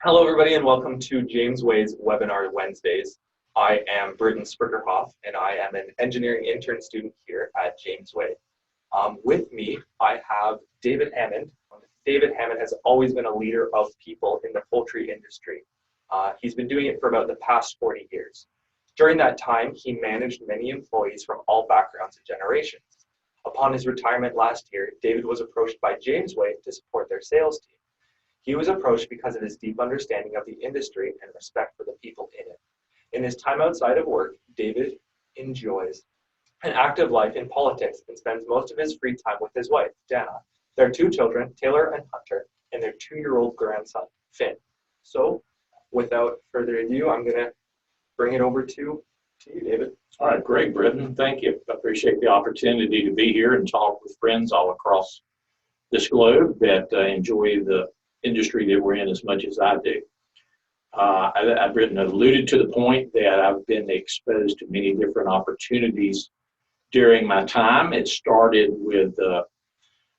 Hello, everybody, and welcome to Jamesway's Webinar Wednesdays. I am Britton Sprickerhoff, and I am an engineering intern student here at Jamesway. With me, I have David Hammond. David Hammond has always been a leader of people in the poultry industry. He's been doing it for about the past 40 years. During that time, he managed many employees from all backgrounds and generations. Upon his retirement last year, David was approached by Jamesway to support their sales team. He was approached because of his deep understanding of the industry and respect for the people in it. In his time outside of work, David enjoys an active life in politics and spends most of his free time with his wife, Dana, their two children, Taylor and Hunter, and their 2-year-old grandson, Finn. So, without further ado, I'm going to bring it over to you, David. All right, great, Britton. Thank you. I appreciate the opportunity to be here and talk with friends all across this globe that enjoy the industry that we're in as much as I do. I've alluded to the point that I've been exposed to many different opportunities during my time. It started with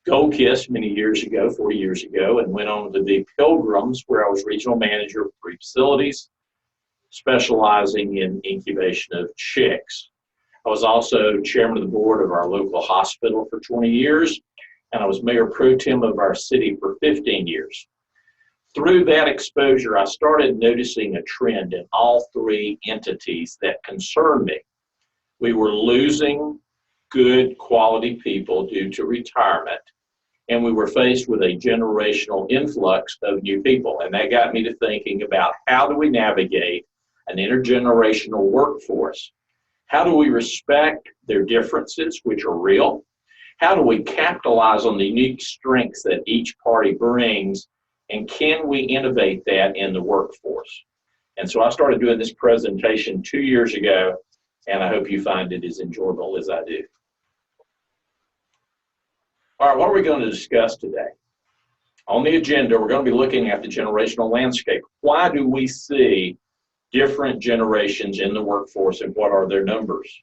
Gold Kiss many years ago, 40 years ago, and went on to the Pilgrims, where I was regional manager of 3 facilities, specializing in incubation of chicks. I was also chairman of the board of our local hospital for 20 years, and I was mayor pro tem of our city for 15 years. Through that exposure, I started noticing a trend in all 3 entities that concerned me. We were losing good quality people due to retirement, and we were faced with a generational influx of new people. And that got me to thinking about, how do we navigate an intergenerational workforce? How do we respect their differences, which are real? How do we capitalize on the unique strengths that each party brings? And can we innovate that in the workforce? And so I started doing this presentation 2 years ago, and I hope you find it as enjoyable as I do. All right, what are we going to discuss today? On the agenda, we're going to be looking at the generational landscape. Why do we see different generations in the workforce, and what are their numbers?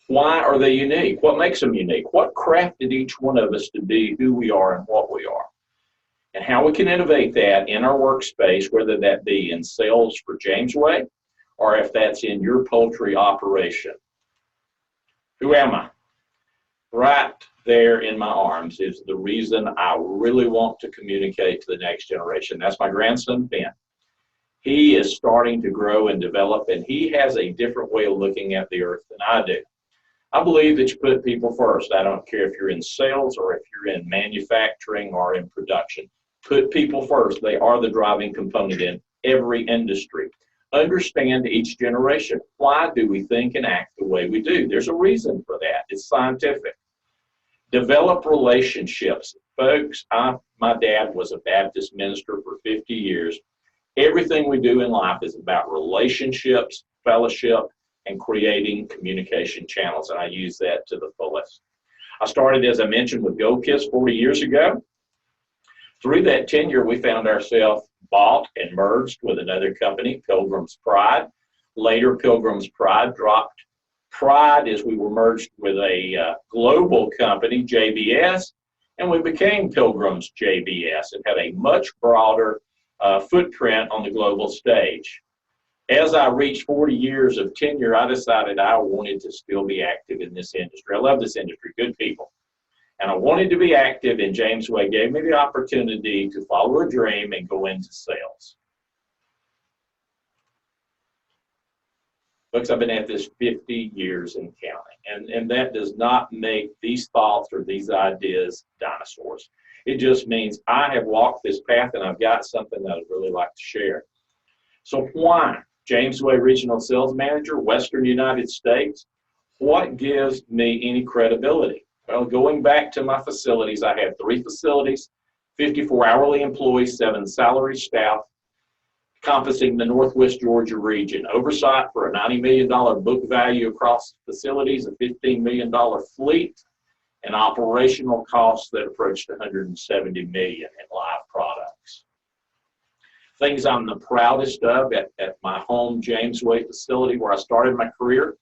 Why are they unique? What makes them unique? What crafted each one of us to be who we are and what we are? And how we can innovate that in our workspace, whether that be in sales for Jamesway or if that's in your poultry operation. Who am I? Right there in my arms is the reason I really want to communicate to the next generation. That's my grandson, Finn. He is starting to grow and develop, and he has a different way of looking at the earth than I do. I believe that you put people first. I don't care if you're in sales or if you're in manufacturing or in production. Put people first. They are the driving component in every industry. Understand each generation. Why do we think and act the way we do? There's a reason for that. It's scientific. Develop relationships. Folks, my dad was a Baptist minister for 50 years. Everything we do in life is about relationships, fellowship, and creating communication channels, and I use that to the fullest. I started, as I mentioned, with Gold Kiss 40 years ago. Through that tenure, we found ourselves bought and merged with another company, Pilgrim's Pride. Later, Pilgrim's Pride dropped Pride as we were merged with a global company, JBS, and we became Pilgrim's JBS and had a much broader footprint on the global stage. As I reached 40 years of tenure, I decided I wanted to still be active in this industry. I love this industry, good people. And I wanted to be active, and Jamesway gave me the opportunity to follow a dream and go into sales. Folks, I've been at this 50 years and counting, and that does not make these thoughts or these ideas dinosaurs. It just means I have walked this path, and I've got something that I'd really like to share. So why? Jamesway Regional Sales Manager, Western United States. What gives me any credibility? Well, going back to my facilities, I have 3 facilities, 54 hourly employees, 7 salary staff, encompassing the Northwest Georgia region. Oversight for a $90 million book value across facilities, a $15 million fleet, and operational costs that approached $170 million in live products. Things I'm the proudest of at my home Jamesway facility where I started my career.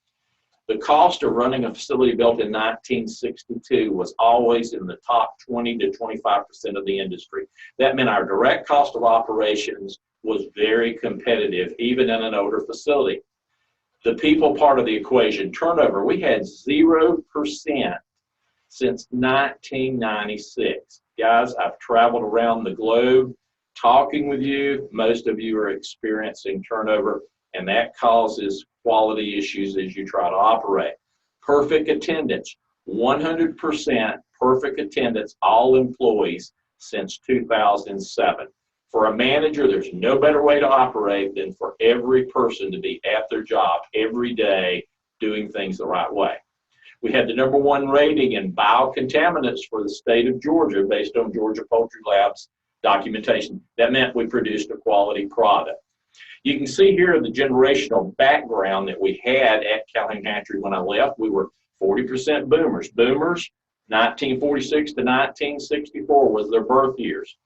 The cost of running a facility built in 1962 was always in the top 20 to 25% of the industry. That meant our direct cost of operations was very competitive, even in an older facility. The people part of the equation, turnover, we had 0% since 1996. Guys, I've traveled around the globe talking with you. Most of you are experiencing turnover, and that causes quality issues as you try to operate. Perfect attendance, 100% perfect attendance, all employees since 2007. For a manager, there's no better way to operate than for every person to be at their job every day doing things the right way. We had the #1 rating in biocontaminants for the state of Georgia based on Georgia Poultry Lab's documentation. That meant we produced a quality product. You can see here the generational background that we had at Calhoun Hatchery when I left. We were 40% boomers. Boomers, 1946 to 1964 was their birth years.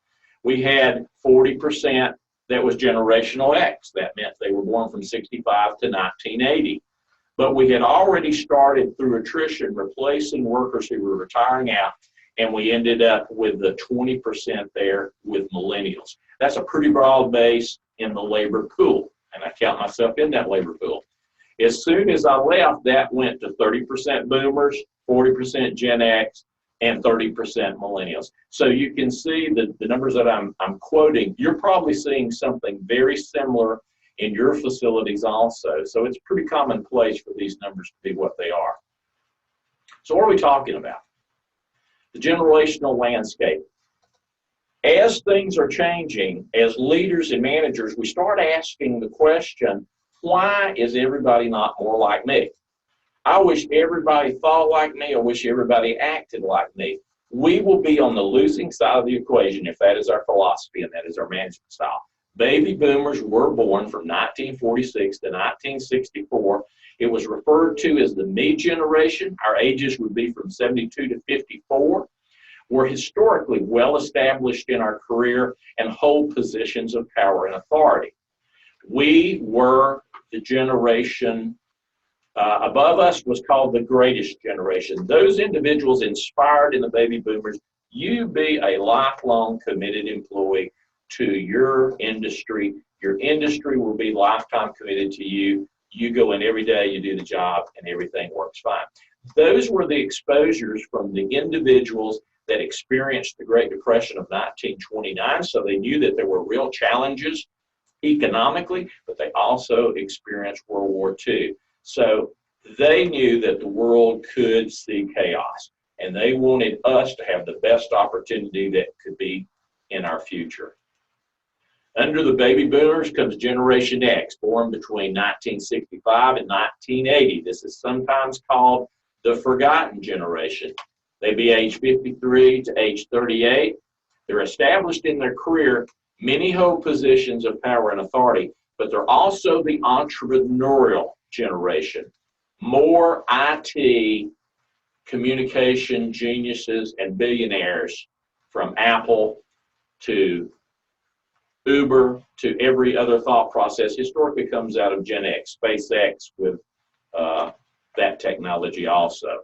We had 40% that was generational X. That meant they were born from 65 to 1980. But we had already started through attrition replacing workers who were retiring out, and we ended up with the 20% there with millennials. That's a pretty broad base in the labor pool, and I count myself in that labor pool. As soon as I left, that went to 30% boomers, 40% Gen X, and 30% millennials. So you can see that the numbers that I'm quoting, you're probably seeing something very similar in your facilities also. So it's pretty commonplace for these numbers to be what they are. So what are we talking about? The generational landscape. As things are changing, as leaders and managers, we start asking the question, why is everybody not more like me? I wish everybody thought like me. I wish everybody acted like me. We will be on the losing side of the equation if that is our philosophy and that is our management style. Baby boomers were born from 1946 to 1964. It was referred to as the me generation. Our ages would be from 72 to 54. We're historically well established in our career and hold positions of power and authority. We were the generation above us was called the greatest generation. Those individuals inspired in the baby boomers, you be a lifelong committed employee to your industry. Your industry will be lifetime committed to you. You go in every day, you do the job, and everything works fine. Those were the exposures from the individuals that experienced the Great Depression of 1929, so they knew that there were real challenges economically, but they also experienced World War II. So they knew that the world could see chaos, and they wanted us to have the best opportunity that could be in our future. Under the baby boomers comes Generation X, born between 1965 and 1980. This is sometimes called the forgotten generation. They be age 53 to age 38. They're established in their career. Many hold positions of power and authority, but they're also the entrepreneurial generation. More IT, communication geniuses and billionaires, from Apple to Uber to every other thought process, historically comes out of Gen X, SpaceX with that technology also.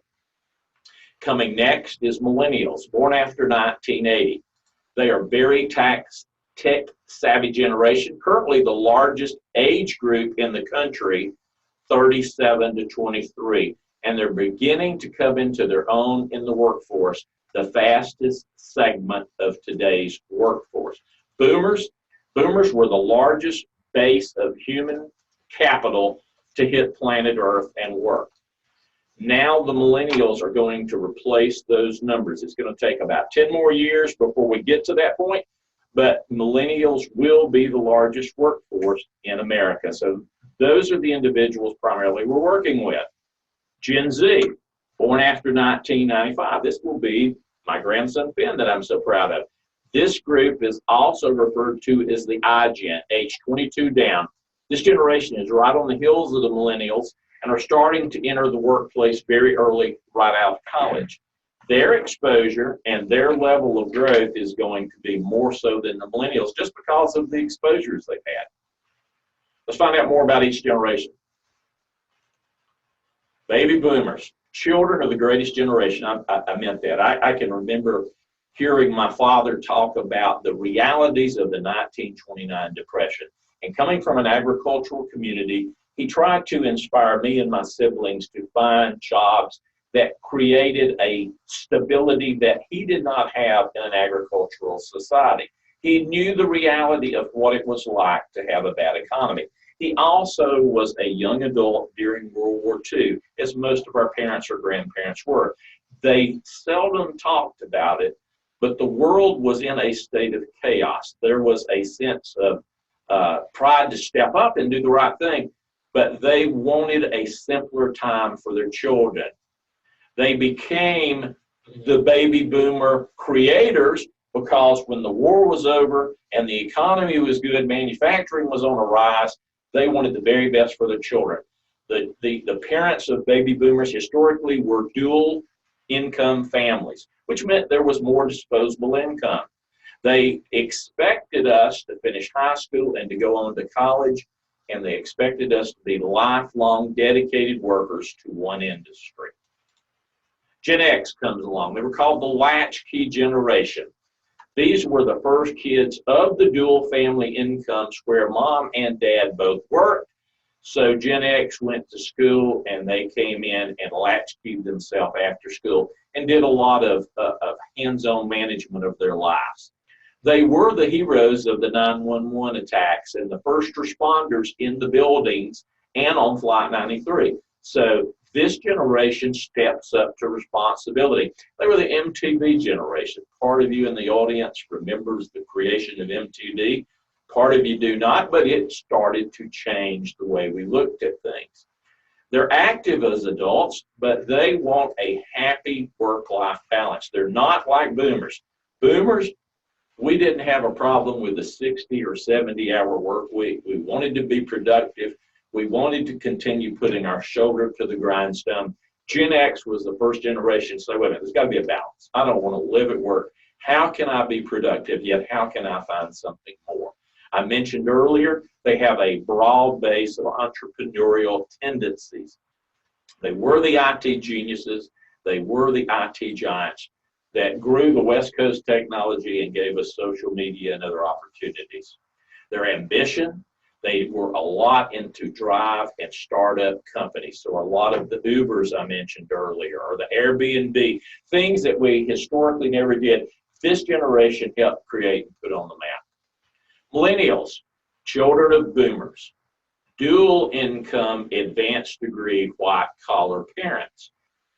Coming next is millennials, born after 1980. They are very tech-savvy generation, currently the largest age group in the country, 37 to 23, and they're beginning to come into their own in the workforce, the fastest segment of today's workforce. Boomers were the largest base of human capital to hit planet Earth and work. Now the millennials are going to replace those numbers. It's going to take about 10 more years before we get to that point, but millennials will be the largest workforce in America. So those are the individuals primarily we're working with. Gen Z, born after 1995. This will be my grandson Finn that I'm so proud of. This group is also referred to as the iGen, age 22 down. This generation is right on the heels of the millennials and are starting to enter the workplace very early, right out of college. Their exposure and their level of growth is going to be more so than the millennials just because of the exposures they've had. Let's find out more about each generation. Baby boomers, children are the greatest generation. I meant that. I can remember hearing my father talk about the realities of the 1929 Depression. And coming from an agricultural community, he tried to inspire me and my siblings to find jobs that created a stability that he did not have in an agricultural society. He knew the reality of what it was like to have a bad economy. He also was a young adult during World War II, as most of our parents or grandparents were. They seldom talked about it, but the world was in a state of chaos. There was a sense of pride to step up and do the right thing, but they wanted a simpler time for their children. They became the baby boomer creators because when the war was over and the economy was good, manufacturing was on a rise, they wanted the very best for their children. The parents of baby boomers historically were dual income families, which meant there was more disposable income. They expected us to finish high school and to go on to college, and they expected us to be lifelong dedicated workers to one industry. Gen X comes along. They were called the latchkey generation. These were the first kids of the dual family incomes where mom and dad both worked. So Gen X went to school and they came in and latchkeyed themselves after school and did a lot of hands-on management of their lives. They were the heroes of the 911 attacks and the first responders in the buildings and on Flight 93. So this generation steps up to responsibility. They were the MTV generation. Part of you in the audience remembers the creation of MTV. Part of you do not, but it started to change the way we looked at things. They're active as adults, but they want a happy work-life balance. They're not like boomers. Boomers, we didn't have a problem with a 60 or 70-hour work week. We wanted to be productive. We wanted to continue putting our shoulder to the grindstone. Gen X was the first generation to say, wait a minute, there's got to be a balance. I don't want to live at work. How can I be productive, yet how can I find something more? I mentioned earlier, they have a broad base of entrepreneurial tendencies. They were the IT geniuses. They were the IT giants that grew the West Coast technology and gave us social media and other opportunities. Their ambition, they were a lot into drive and startup companies. So a lot of the Ubers I mentioned earlier, or the Airbnb, things that we historically never did, this generation helped create and put on the map. Millennials, children of boomers, dual income, advanced degree, white collar parents.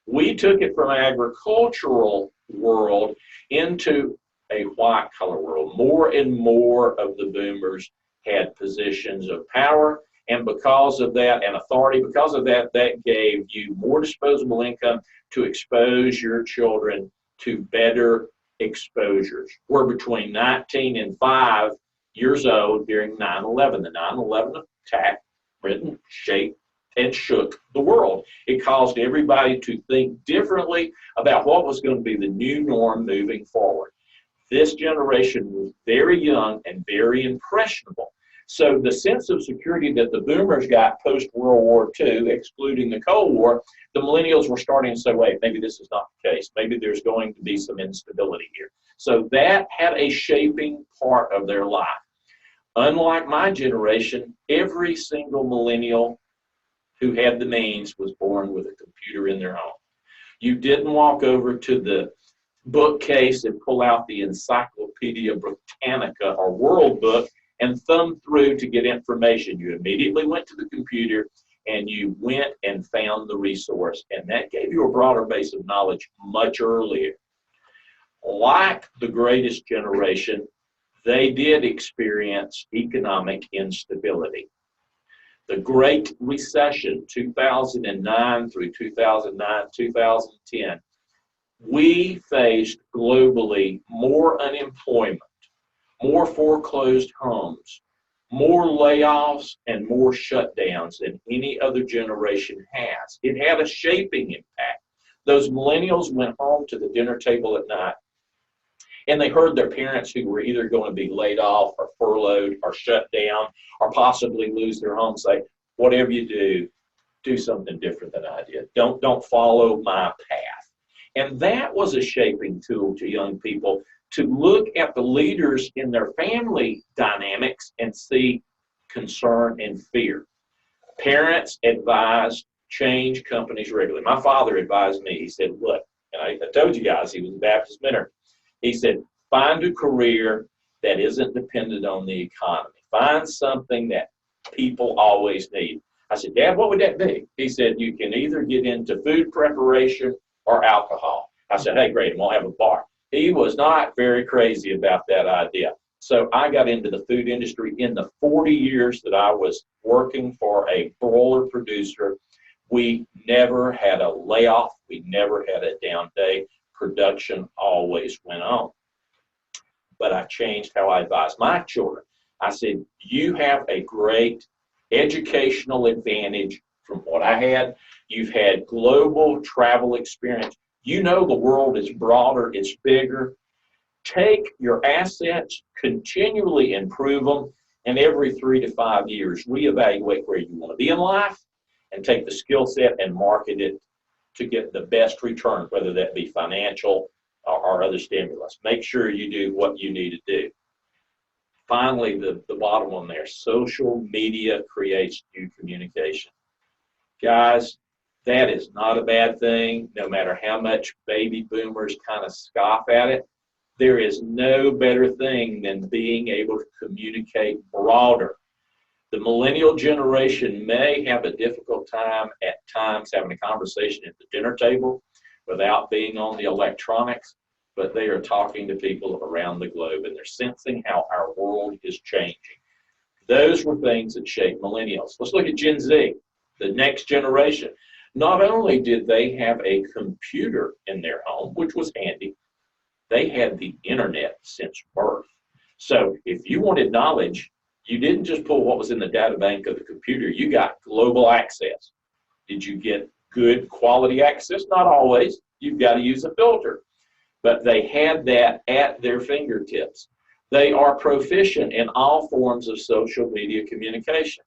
We took it from agricultural world into a white collar world. More and more of the boomers had positions of power, and because of that, and authority, because of that, that gave you more disposable income to expose your children to better exposures. We're between 19 and 5 years old during 9/11. The 9/11 attack, Britain, shaped and shook the world. It caused everybody to think differently about what was going to be the new norm moving forward. This generation was very young and very impressionable. So the sense of security that the boomers got post-World War II, excluding the Cold War, the millennials were starting to say, wait, maybe this is not the case. Maybe there's going to be some instability here. So that had a shaping part of their life. Unlike my generation, every single millennial who had the means was born with a computer in their home. You didn't walk over to the bookcase and pull out the Encyclopedia Britannica or World Book and thumb through to get information. You immediately went to the computer and you went and found the resource, and that gave you a broader base of knowledge much earlier. Like the greatest generation, they did experience economic instability. The Great Recession, 2009 through 2009, 2010, we faced globally more unemployment, more foreclosed homes, more layoffs, and more shutdowns than any other generation has. It had a shaping impact. Those millennials went home to the dinner table at night, and they heard their parents who were either going to be laid off or furloughed or shut down or possibly lose their home say, whatever you do, do something different than I did. Don't follow my path. And that was a shaping tool to young people to look at the leaders in their family dynamics and see concern and fear. Parents advise change companies regularly. My father advised me, he said, look, and I told you guys he was a Baptist mentor. He said, find a career that isn't dependent on the economy. Find something that people always need. I said, Dad, what would that be? He said, you can either get into food preparation or alcohol. I said, hey, great, and we'll have a bar. He was not very crazy about that idea. So I got into the food industry. In the 40 years that I was working for a broiler producer, we never had a layoff. We never had a down day. Production always went on. But I changed how I advise my children. I said, you have a great educational advantage from what I had. You've had global travel experience. You know the world is broader, it's bigger. Take your assets, continually improve them, and every 3 to 5 years, reevaluate where you want to be in life and take the skill set and market it to get the best return, whether that be financial or other stimulus. Make sure you do what you need to do. Finally, the bottom one there, social media creates new communication. Guys, that is not a bad thing, no matter how much baby boomers kind of scoff at it. There is no better thing than being able to communicate broader. The millennial generation may have a difficult time at times having a conversation at the dinner table without being on the electronics, but they are talking to people around the globe and they're sensing how our world is changing. Those were things that shaped millennials. Let's look at Gen Z, the next generation. Not only did they have a computer in their home, which was handy, they had the internet since birth. So if you wanted knowledge, you didn't just pull what was in the data bank of the computer, you got global access. Did you get good quality access? Not always. You've got to use a filter. But they had that at their fingertips. They are proficient in all forms of social media communication.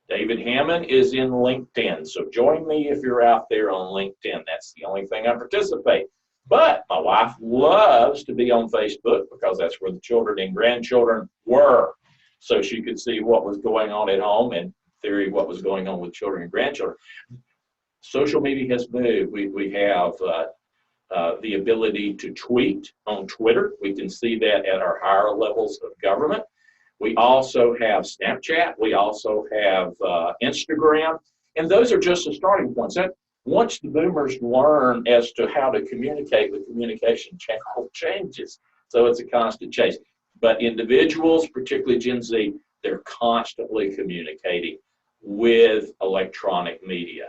David Hammond is in LinkedIn, so join me if you're out there on LinkedIn. That's the only thing I participate. But my wife loves to be on Facebook because that's where the children and grandchildren were. So she could see what was going on at home and, in theory, what was going on with children and grandchildren. Social media has moved. We have the ability to tweet on Twitter. We can see that at our higher levels of government. We also have Snapchat. We also have Instagram. And those are just the starting points. Once the boomers learn as to how to communicate, the communication channel changes. So it's a constant chase. But individuals, particularly Gen Z, they're constantly communicating with electronic media.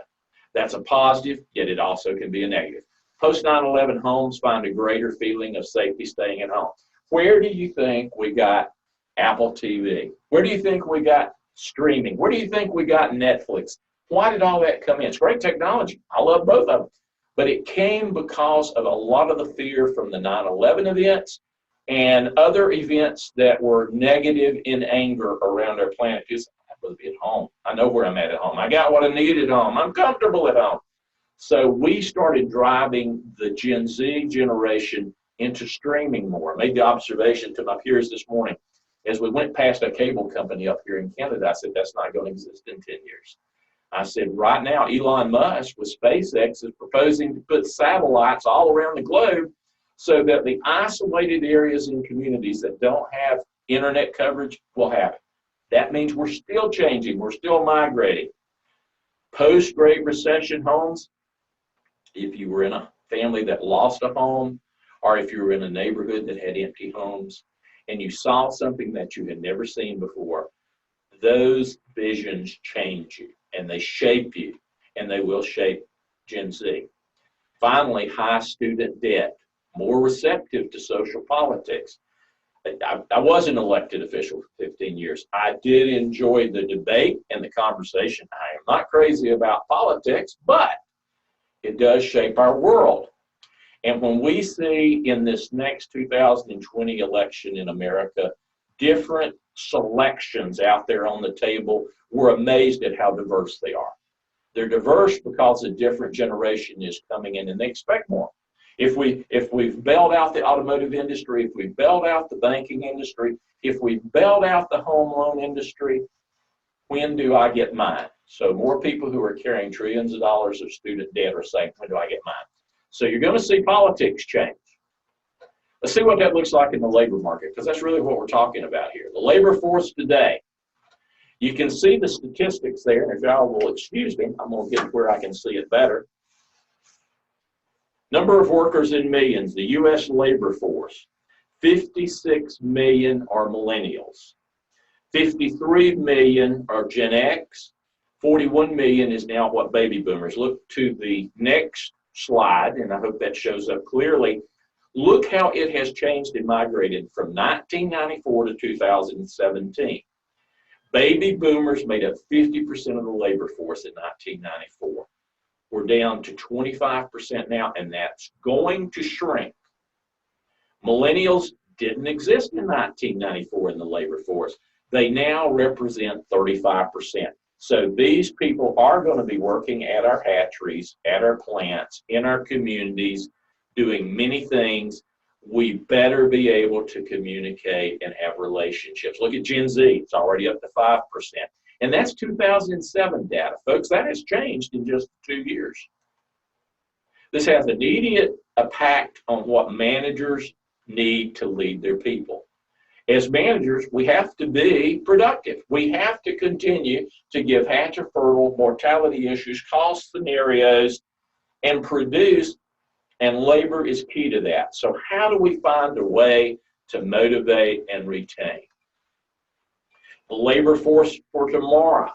That's a positive, yet it also can be a negative. Post 9/11 homes find a greater feeling of safety staying at home. Where do you think we got Apple TV? Where do you think we got streaming? Where do you think we got Netflix? Why did all that come in? It's great technology. I love both of them. But it came because of a lot of the fear from the 9/11 events and other events that were negative in anger around our planet. Just, I'd rather be at home. I know where I'm at home. I got what I need at home. I'm comfortable at home. So we started driving the Gen Z generation into streaming more. I made the observation to my peers this morning. As we went past a cable company up here in Canada, I said, that's not going to exist in 10 years. I said, right now, Elon Musk with SpaceX is proposing to put satellites all around the globe so that the isolated areas and communities that don't have internet coverage will have it. That means we're still changing. We're still migrating. Post-Great Recession homes, if you were in a family that lost a home, or if you were in a neighborhood that had empty homes, and you saw something that you had never seen before, those visions change you, and they shape you, and they will shape Gen Z. Finally, high student debt, more receptive to social politics. I was an elected official for 15 years. I did enjoy the debate and the conversation. I am not crazy about politics, but it does shape our world. And when we see in this next 2020 election in America, different selections out there on the table, we're amazed at how diverse they are. They're diverse because a different generation is coming in and they expect more. If we've bailed out the automotive industry, if we've bailed out the banking industry, if we've bailed out the home loan industry, when do I get mine? So more people who are carrying trillions of dollars of student debt are saying, when do I get mine? So you're going to see politics change. Let's see what that looks like in the labor market, because that's really what we're talking about here. The labor force today, you can see the statistics there, and if y'all will excuse me, I'm going to get where I can see it better. Number of workers in millions, the U.S. labor force, 56 million are millennials, 53 million are Gen X, 41 million is now what baby boomers. Look to the next slide, and I hope that shows up clearly. Look how it has changed and migrated from 1994 to 2017. Baby boomers made up 50% of the labor force in 1994. We're down to 25% now, and that's going to shrink. Millennials didn't exist in 1994 in the labor force. They now represent 35%. So these people are going to be working at our hatcheries, at our plants, in our communities, doing many things. We better be able to communicate and have relationships. Look at Gen Z, it's already up to 5%. And that's 2007 data, folks. That has changed in just 2 years. This has immediate impact on what managers need to lead their people. As managers, we have to be productive. We have to continue to give hatch fertile, mortality issues, cost scenarios, and produce, and labor is key to that. So how do we find a way to motivate and retain? The labor force for tomorrow.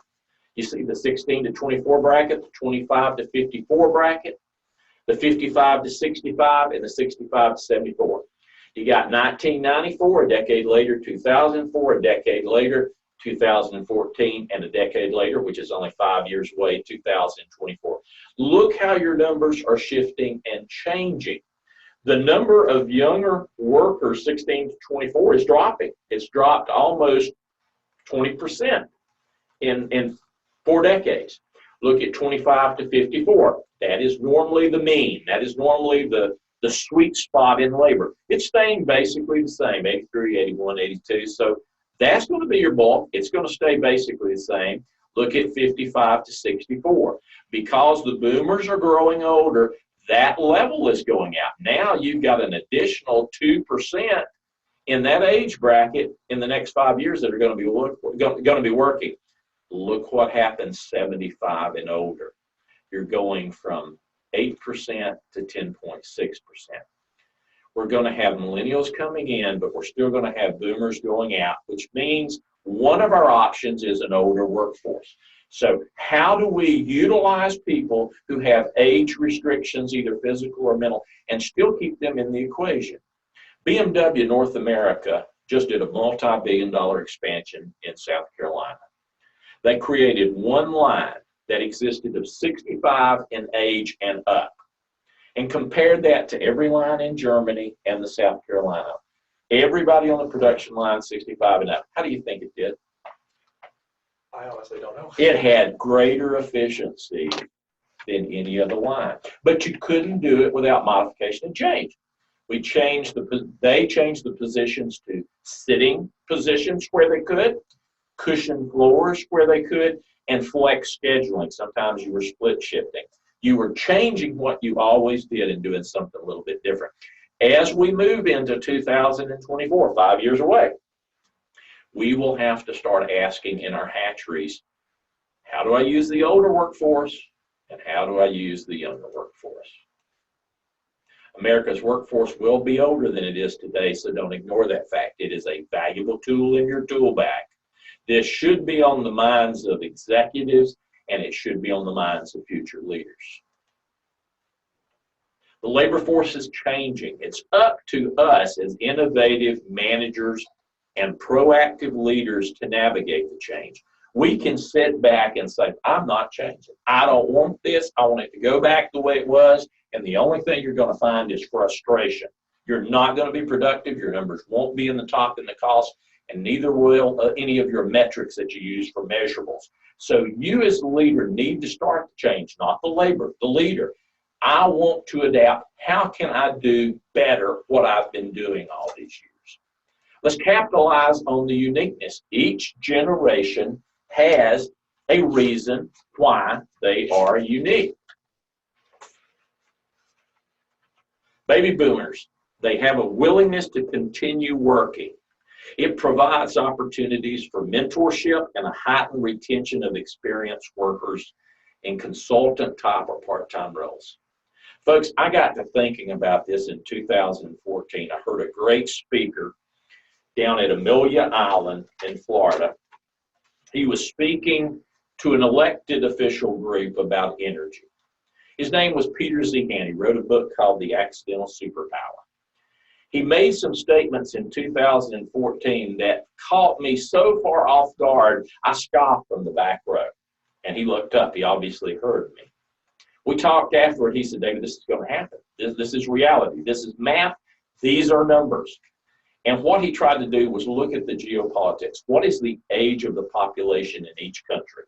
You see the 16 to 24 bracket, the 25 to 54 bracket, the 55 to 65, and the 65 to 74. You got 1994, a decade later, 2004, a decade later, 2014, and a decade later, which is only 5 years away, 2024. Look how your numbers are shifting and changing. The number of younger workers, 16 to 24, is dropping. It's dropped almost 20% in 4 decades. Look at 25 to 54. That is normally the mean. That is normally the sweet spot in labor. It's staying basically the same, 83, 81, 82. So that's going to be your bulk. It's going to stay basically the same. Look at 55 to 64. Because the boomers are growing older, that level is going out. Now you've got an additional 2% in that age bracket in the next 5 years that are going to be working. Look what happens 75 and older. You're going from 8% to 10.6%. We're going to have millennials coming in, but we're still going to have boomers going out, which means one of our options is an older workforce. So how do we utilize people who have age restrictions, either physical or mental, and still keep them in the equation? BMW North America just did a multi-billion-dollar expansion in South Carolina. They created one line that existed of 65 in age and up, and compared that to every line in Germany and the South Carolina. Everybody on the production line 65 and up. How do you think it did? I honestly don't know. It had greater efficiency than any other line, but you couldn't do it without modification and change. They changed the positions to sitting positions where they could, cushion floors where they could, and flex scheduling. Sometimes you were split shifting. You were changing what you always did and doing something a little bit different. As we move into 2024, 5 years away, we will have to start asking in our hatcheries, how do I use the older workforce and how do I use the younger workforce? America's workforce will be older than it is today, so don't ignore that fact. It is a valuable tool in your tool bag. This should be on the minds of executives, and it should be on the minds of future leaders. The labor force is changing. It's up to us as innovative managers and proactive leaders to navigate the change. We can sit back and say, I'm not changing. I don't want this. I want it to go back the way it was. And the only thing you're going to find is frustration. You're not going to be productive. Your numbers won't be in the top in the cost, and neither will any of your metrics that you use for measurables. So you as the leader need to start the change, not the labor, the leader. I want to adapt. How can I do better what I've been doing all these years? Let's capitalize on the uniqueness. Each generation has a reason why they are unique. Baby boomers, they have a willingness to continue working. It provides opportunities for mentorship and a heightened retention of experienced workers in consultant type or part-time roles. Folks, I got to thinking about this in 2014. I heard a great speaker down at Amelia Island in Florida. He was speaking to an elected official group about energy. His name was Peter Zehan. He wrote a book called The Accidental Superpower. He made some statements in 2014 that caught me so far off guard, I scoffed from the back row. And he looked up. He obviously heard me. We talked afterward. He said, David, this is going to happen. This is reality. This is math. These are numbers. And what he tried to do was look at the geopolitics. What is the age of the population in each country?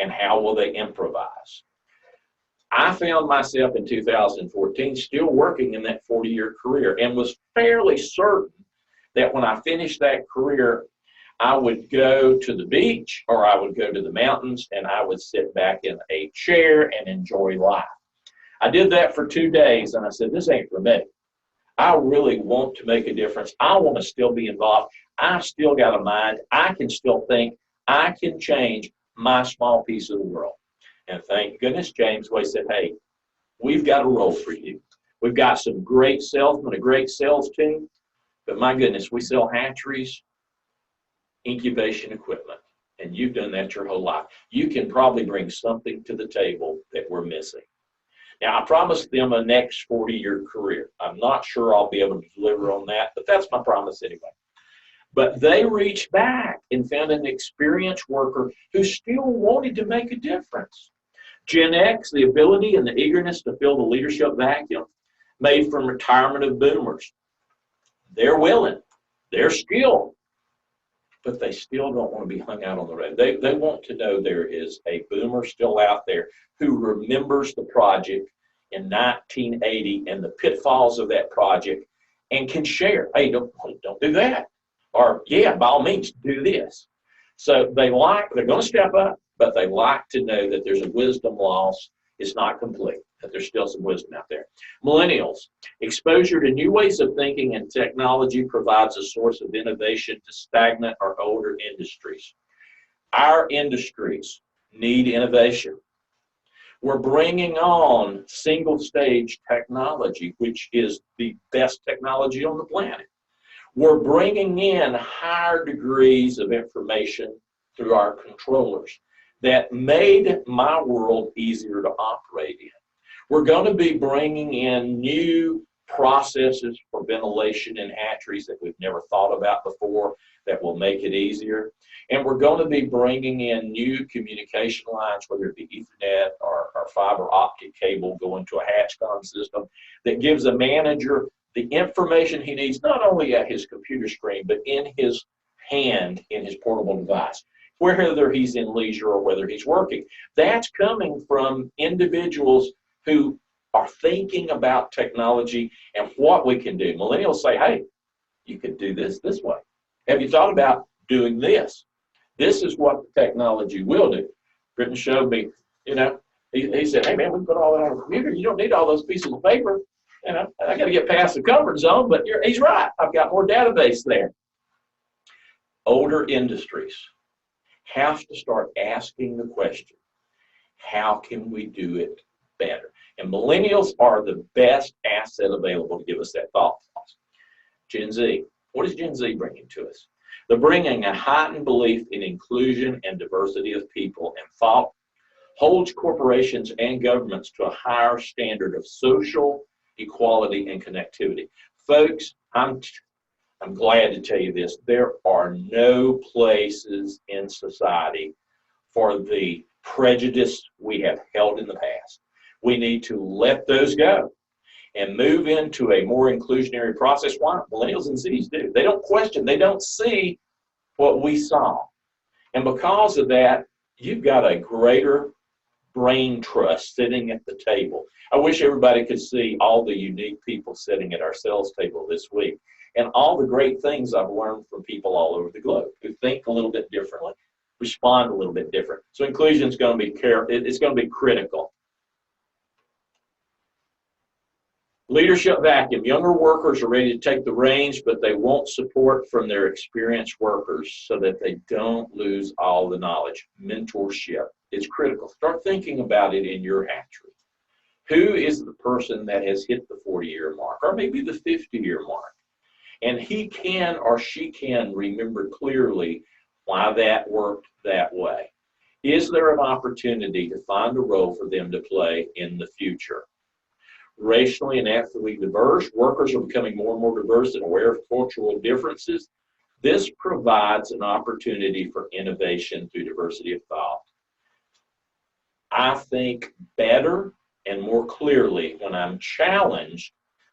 And how will they improvise? I found myself in 2014 still working in that 40-year career and was fairly certain that when I finished that career, I would go to the beach or I would go to the mountains and I would sit back in a chair and enjoy life. I did that for 2 days and I said, this ain't for me. I really want to make a difference. I want to still be involved. I still got a mind. I can still think. I can change my small piece of the world. And thank goodness Jamesway said, hey, we've got a role for you. We've got some great salesmen, a great sales team, but my goodness, we sell hatcheries, incubation equipment, and you've done that your whole life. You can probably bring something to the table that we're missing. Now, I promised them a next 40-year career. I'm not sure I'll be able to deliver on that, but that's my promise anyway. But they reached back and found an experienced worker who still wanted to make a difference. Gen X, the ability and the eagerness to fill the leadership vacuum made from retirement of boomers. They're willing, they're skilled, but they still don't want to be hung out on the road. They want to know there is a boomer still out there who remembers the project in 1980 and the pitfalls of that project and can share. Hey, don't do that. Or, yeah, by all means, do this. So they're going to step up, but they like to know that there's a wisdom loss. It's not complete, that there's still some wisdom out there. Millennials, exposure to new ways of thinking and technology provides a source of innovation to stagnant or older industries. Our industries need innovation. We're bringing on single stage technology, which is the best technology on the planet. We're bringing in higher degrees of information through our controllers that made my world easier to operate in. We're going to be bringing in new processes for ventilation in hatcheries that we've never thought about before that will make it easier. And we're going to be bringing in new communication lines, whether it be Ethernet or fiber optic cable going to a HatchCon system that gives a manager the information he needs, not only at his computer screen, but in his hand, in his portable device, whether he's in leisure or whether he's working. That's coming from individuals who are thinking about technology and what we can do. Millennials say, hey, you could do this way. Have you thought about doing this? This is what the technology will do. Britton showed me, he said, hey man, we can put all that on a computer. You don't need all those pieces of paper. I got to get past the comfort zone, but he's right. I've got more database there. Older industries have to start asking the question, how can we do it better? And millennials are the best asset available to give us that thought. Gen Z, what is Gen Z bringing to us? They're bringing a heightened belief in inclusion and diversity of people and thought, holds corporations and governments to a higher standard of social equality and connectivity. Folks, I'm glad to tell you this. There are no places in society for the prejudice we have held in the past. We need to let those go and move into a more inclusionary process. Why? Millennials and Zs do. They don't question. They don't see what we saw. And because of that, you've got a greater brain trust sitting at the table. I wish everybody could see all the unique people sitting at our sales table this week and all the great things I've learned from people all over the globe who think a little bit differently, respond a little bit different. So inclusion is going to be it's going to be critical. Leadership vacuum. Younger workers are ready to take the reins, but they want support from their experienced workers so that they don't lose all the knowledge. Mentorship is critical. Start thinking about it in your hatchery. Who is the person that has hit the 40-year mark or maybe the 50-year mark? And he can or she can remember clearly why that worked that way. Is there an opportunity to find a role for them to play in the future? Racially and ethnically diverse, workers are becoming more and more diverse and aware of cultural differences. This provides an opportunity for innovation through diversity of thought. I think better and more clearly when I'm challenged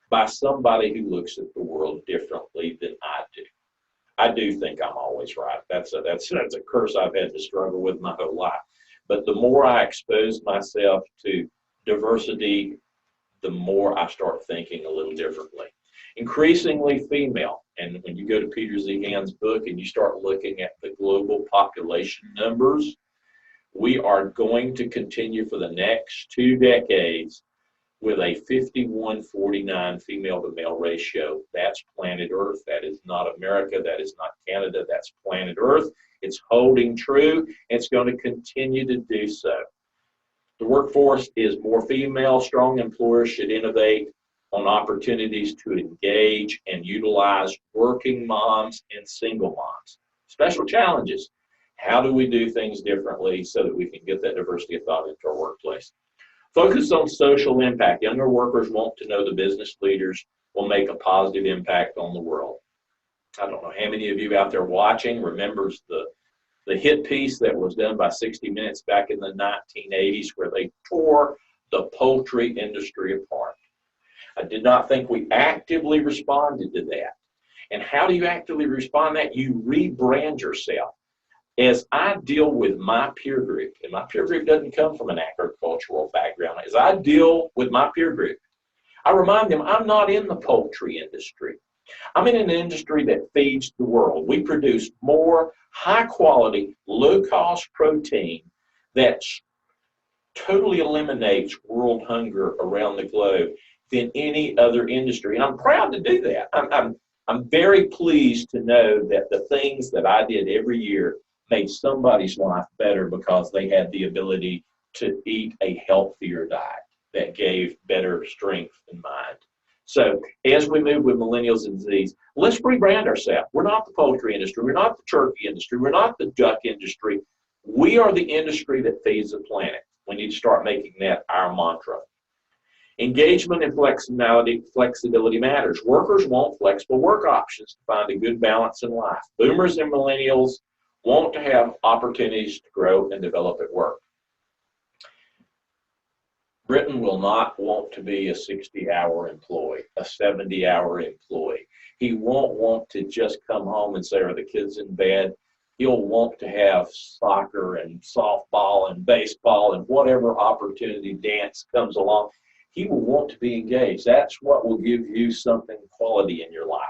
by somebody who looks at the world differently than I do. I do think I'm always right. That's a curse I've had to struggle with my whole life. But the more I expose myself to diversity, the more I start thinking a little differently. Increasingly female, and when you go to Peter Z. Hand's book and you start looking at the global population numbers, we are going to continue for the next 2 decades with a 51-49 female to male ratio. That's planet Earth. That is not America. That is not Canada. That's planet Earth. It's holding true. It's going to continue to do so. The workforce is more female. Strong employers should innovate on opportunities to engage and utilize working moms and single moms. Special challenges. How do we do things differently so that we can get that diversity of thought into our workplace? Focus on social impact. Younger workers want to know the business leaders will make a positive impact on the world. I don't know how many of you out there watching remembers the hit piece that was done by 60 Minutes back in the 1980s where they tore the poultry industry apart. I did not think we actively responded to that. And how do you actively respond to that? You rebrand yourself. As I deal with my peer group, and my peer group doesn't come from an agricultural background, as I deal with my peer group, I remind them I'm not in the poultry industry. I'm in an industry that feeds the world. We produce more high-quality, low-cost protein that totally eliminates world hunger around the globe than any other industry. And I'm proud to do that. I'm very pleased to know that the things that I did every year made somebody's life better because they had the ability to eat a healthier diet that gave better strength in mind. So as we move with Millennials and Zs, let's rebrand ourselves. We're not the poultry industry. We're not the turkey industry. We're not the duck industry. We are the industry that feeds the planet. We need to start making that our mantra. Engagement and flexibility matters. Workers want flexible work options to find a good balance in life. Boomers and millennials want to have opportunities to grow and develop at work. Britain will not want to be a 60-hour employee, a 70-hour employee. He won't want to just come home and say, are the kids in bed? He'll want to have soccer and softball and baseball and whatever opportunity dance comes along. He will want to be engaged. That's what will give you something quality in your life.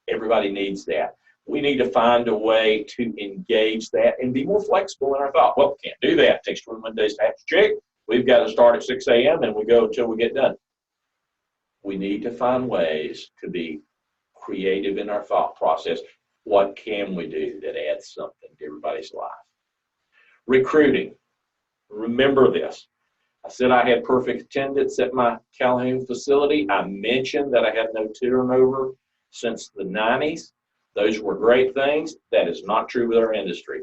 Everybody needs that. We need to find a way to engage that and be more flexible in our thought. Well, we can't do that. It takes 21 days to hatch a chick. We've got to start at 6 a.m. and we go until we get done. We need to find ways to be creative in our thought process. What can we do that adds something to everybody's life? Recruiting. Remember this. I said I had perfect attendance at my Calhoun facility. I mentioned that I had no turnover since the 90s. Those were great things. That is not true with our industry.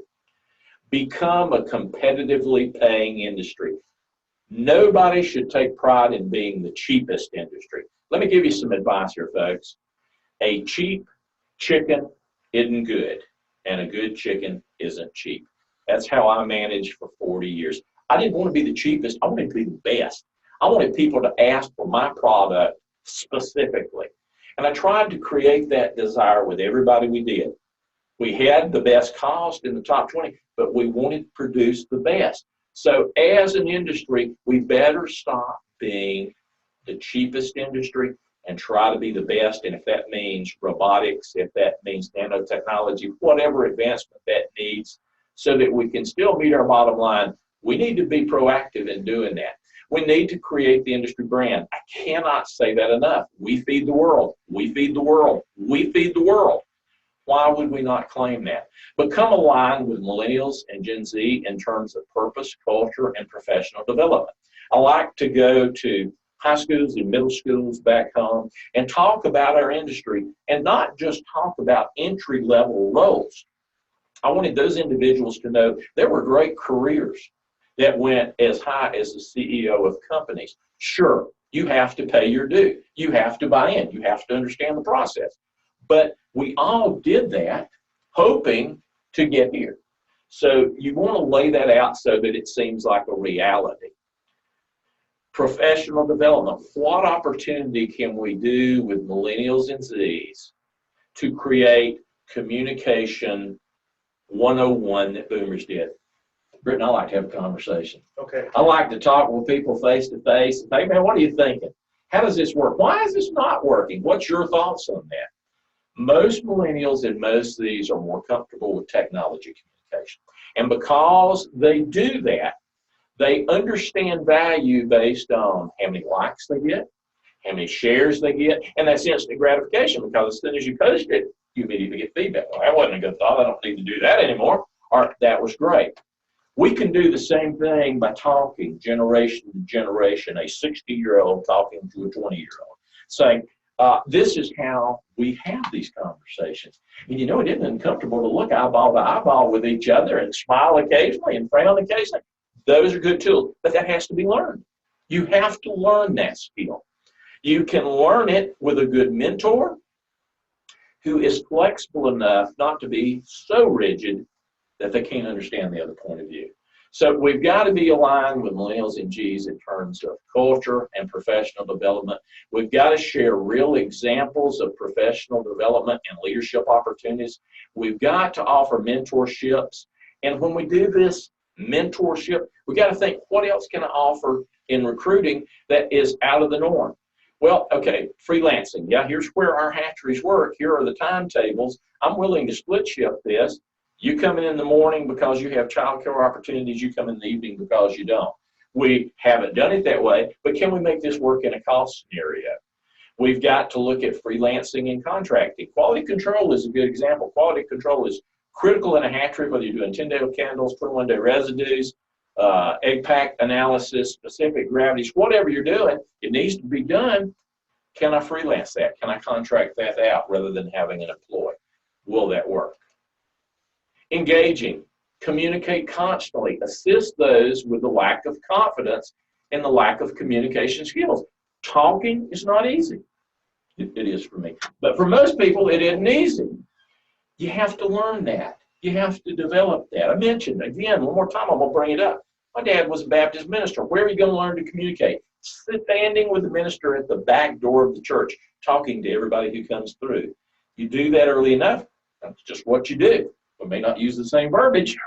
Become a competitively paying industry. Nobody should take pride in being the cheapest industry. Let me give you some advice here, folks. A cheap chicken isn't good, and a good chicken isn't cheap. That's how I managed for 40 years. I didn't want to be the cheapest. I wanted to be the best. I wanted people to ask for my product specifically. And I tried to create that desire with everybody we did. We had the best cost in the top 20, but we wanted to produce the best. So as an industry, we better stop being the cheapest industry and try to be the best. And if that means robotics, if that means nanotechnology, whatever advancement that needs, so that we can still meet our bottom line, we need to be proactive in doing that. We need to create the industry brand. I cannot say that enough. We feed the world. We feed the world. We feed the world. Why would we not claim that? Become aligned with millennials and Gen Z in terms of purpose, culture, and professional development. I like to go to high schools and middle schools back home and talk about our industry, and not just talk about entry-level roles. I wanted those individuals to know there were great careers that went as high as the CEO of companies. Sure, you have to pay your due. You have to buy in. You have to understand the process. But we all did that hoping to get here. So you want to lay that out so that it seems like a reality. Professional development. What opportunity can we do with millennials and Zs to create communication 101 that boomers did? Britton, I like to have a conversation. Okay. I like to talk with people face to face and say, man, what are you thinking? How does this work? Why is this not working? What's your thoughts on that? Most millennials and most of these are more comfortable with technology communication. And because they do that, they understand value based on how many likes they get, how many shares they get, and that's instant gratification, because as soon as you post it, you immediately get feedback. Well, that wasn't a good thought. I don't need to do that anymore. Or that was great. We can do the same thing by talking generation to generation, a 60-year-old talking to a 20-year-old, saying, this is how we have these conversations. And you know, it isn't uncomfortable to look eyeball to eyeball with each other and smile occasionally and frown occasionally. Those are good tools, but that has to be learned. You have to learn that skill. You can learn it with a good mentor who is flexible enough not to be so rigid that they can't understand the other point of view. So we've got to be aligned with millennials and Gs in terms of culture and professional development. We've got to share real examples of professional development and leadership opportunities. We've got to offer mentorships. And when we do this mentorship, we got to think, what else can I offer in recruiting that is out of the norm? Well, okay, freelancing. Yeah, here's where our hatcheries work. Here are the timetables. I'm willing to split shift this. You come in the morning because you have child care opportunities. You come in the evening because you don't. We haven't done it that way, but can we make this work in a cost scenario? We've got to look at freelancing and contracting. Quality control is a good example. Quality control is critical in a hatchery, whether you're doing 10-day candles, 21-day residues, egg pack analysis, specific gravities, whatever you're doing, it needs to be done. Can I freelance that? Can I contract that out rather than having an employee? Will that work? Engaging, communicate constantly, assist those with the lack of confidence and the lack of communication skills. Talking is not easy. It is for me. But for most people, it isn't easy. You have to learn that. You have to develop that. I mentioned, again, one more time, I'm going to bring it up. My dad was a Baptist minister. Where are you going to learn to communicate? Standing with the minister at the back door of the church, talking to everybody who comes through. You do that early enough, that's just what you do. We may not use the same verbiage.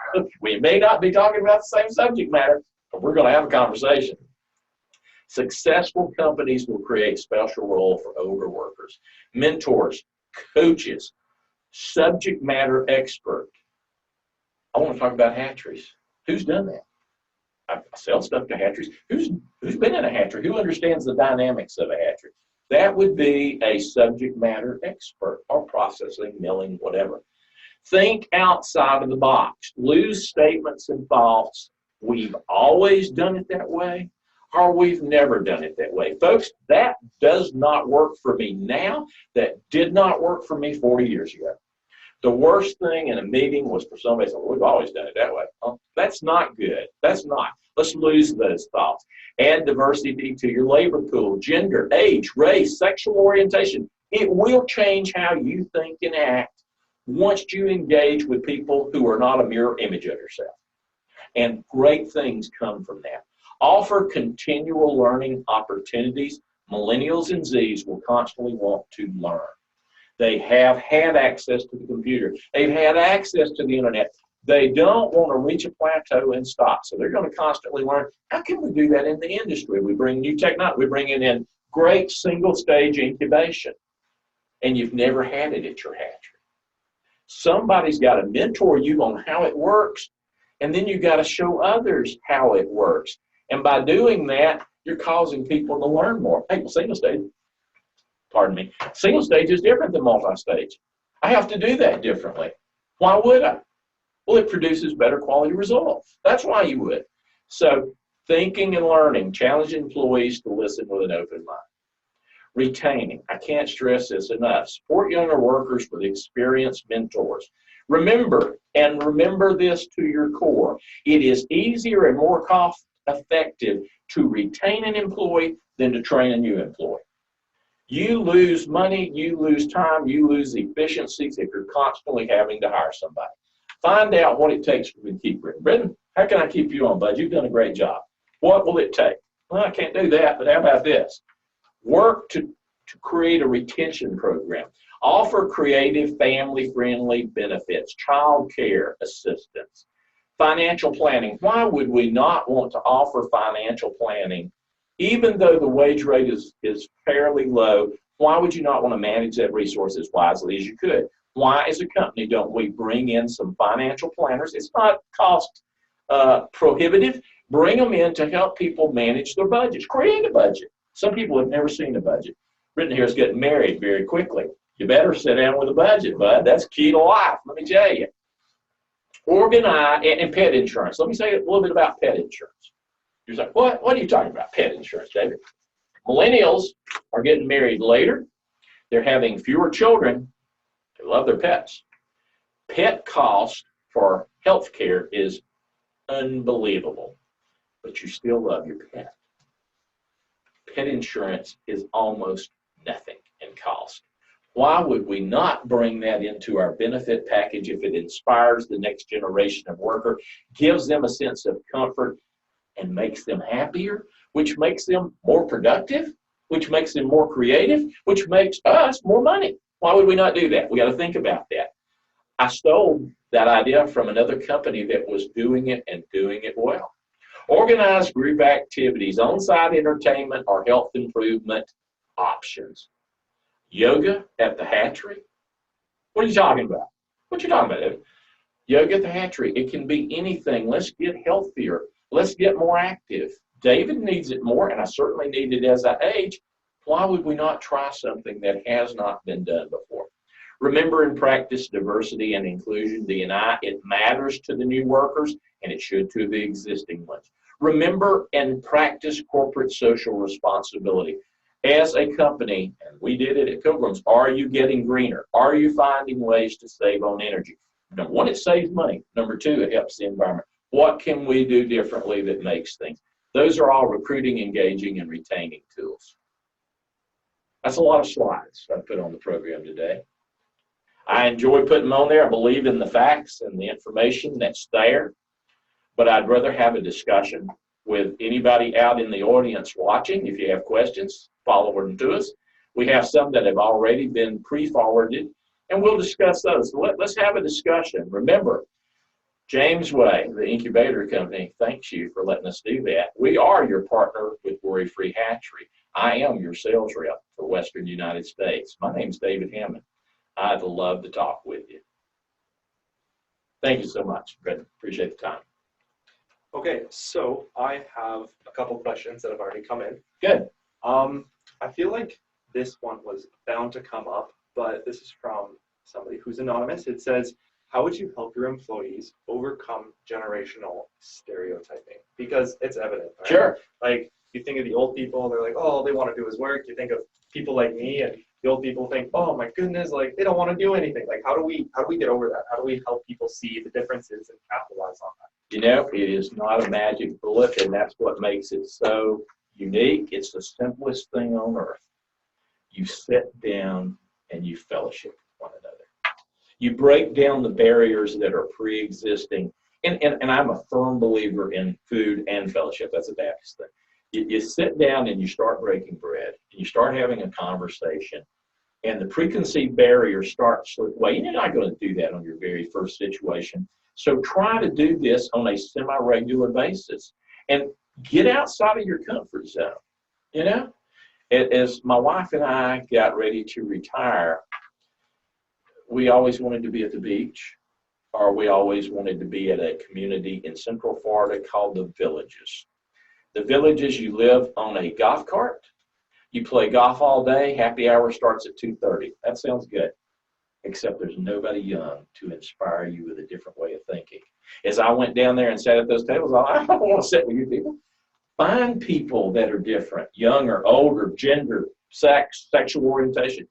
We may not be talking about the same subject matter, but we're going to have a conversation. Successful companies will create special role for older workers, mentors, coaches, subject matter expert. I want to talk about hatcheries. Who's done that? I sell stuff to hatcheries. Who's been in a hatchery? Who understands the dynamics of a hatchery? That would be a subject matter expert, or processing, milling, whatever. Think outside of the box. Lose statements and thoughts. We've always done it that way, or we've never done it that way. Folks, that does not work for me now. That did not work for me 40 years ago. The worst thing in a meeting was for somebody to say, well, we've always done it that way. Well, that's not good. That's not. Let's lose those thoughts. Add diversity to your labor pool, gender, age, race, sexual orientation. It will change how you think and act once you engage with people who are not a mirror image of yourself. And great things come from that. Offer continual learning opportunities. Millennials and Zs will constantly want to learn. They have had access to the computer. They've had access to the internet. They don't want to reach a plateau and stop. So they're going to constantly learn, how can we do that in the industry? We bring new technology. We bring it in great single-stage incubation. And you've never had it at your hatchery. Somebody's got to mentor you on how it works, and then you've got to show others how it works. And by doing that, you're causing people to learn more. Hey, well, single stage, pardon me, single stage is different than multi-stage. I have to do that differently. Why would I? Well, it produces better quality results. That's why you would. So thinking and learning, challenge employees to listen with an open mind. Retaining, I can't stress this enough. Support younger workers with experienced mentors. Remember this to your core. It is easier and more cost effective to retain an employee than to train a new employee. You lose money, you lose time, you lose efficiencies if you're constantly having to hire somebody. Find out what it takes for me to keep Britton. Britton, how can I keep you on budget? You've done a great job. What will it take? Well, I can't do that, but how about this? Work to create a retention program. Offer creative, family-friendly benefits, child care assistance, financial planning. Why would we not want to offer financial planning? Even though the wage rate is fairly low, why would you not want to manage that resource as wisely as you could? Why, as a company, don't we bring in some financial planners? It's not cost prohibitive. Bring them in to help people manage their budgets. Create a budget. Some people have never seen a budget. Britton here is getting married very quickly. You better sit down with a budget, bud. That's key to life, let me tell you. Organize, and pet insurance. Let me say a little bit about pet insurance. You're like, what are you talking about, pet insurance, David? Millennials are getting married later. They're having fewer children. They love their pets. Pet cost for health care is unbelievable, but you still love your pet. Pet insurance is almost nothing in cost. Why would we not bring that into our benefit package if it inspires the next generation of worker, gives them a sense of comfort, and makes them happier, which makes them more productive, which makes them more creative, which makes us more money? Why would we not do that? We got to think about that. I stole that idea from another company that was doing it and doing it well. Organize group activities, on-site entertainment, or health improvement options. Yoga at the hatchery? What are you talking about? What you talking about? Yoga at the hatchery. It can be anything. Let's get healthier. Let's get more active. David needs it more, and I certainly need it as I age. Why would we not try something that has not been done before? Remember and practice diversity and inclusion, D&I. It matters to the new workers, and it should to the existing ones. Remember and practice corporate social responsibility. As a company, and we did it at Pilgrims, are you getting greener? Are you finding ways to save on energy? Number one, it saves money. Number two, it helps the environment. What can we do differently that makes things? Those are all recruiting, engaging, and retaining tools. That's a lot of slides I put on the program today. I enjoy putting them on there. I believe in the facts and the information that's there, but I'd rather have a discussion with anybody out in the audience watching. If you have questions, forward them to us. We have some that have already been pre-forwarded, and we'll discuss those. So let's have a discussion. Remember, Jamesway, the incubator company, thanks you for letting us do that. We are your partner with Worry-Free Hatchery. I am your sales rep for Western United States. My name's David Hammond. I'd love to talk with you. Thank you so much, Brendan. Appreciate the time. Okay, so I have a couple questions that have already come in. Good. I feel like this one was bound to come up, but this is from somebody who's anonymous. It says, how would you help your employees overcome generational stereotyping? Because it's evident, right? Sure. Like, you think of the old people, they're like, oh, all they want to do is work. You think of people like me, and the old people think, oh my goodness, like they don't want to do anything. Like, how do we get over that? How do we help people see the differences and capitalize on that? You know, it is not a magic bullet, and that's what makes it so unique. It's the simplest thing on earth. You sit down and you fellowship with one another. You break down the barriers that are pre-existing. And I'm a firm believer in food and fellowship. That's a Baptist thing. You sit down and you start breaking bread. And you start having a conversation. And the preconceived barrier starts to slip away. You're not going to do that on your very first situation. So try to do this on a semi-regular basis and get outside of your comfort zone. You know, as my wife and I got ready to retire, we always wanted to be at the beach, or we always wanted to be at a community in Central Florida called the Villages. The Villages, you live on a golf cart, you play golf all day, happy hour starts at 2:30. That sounds good, except there's nobody young to inspire you with a different way of thinking. As I went down there and sat at those tables, I don't want to sit with you people. Find people that are different, younger, older, gender, sex, sexual orientation.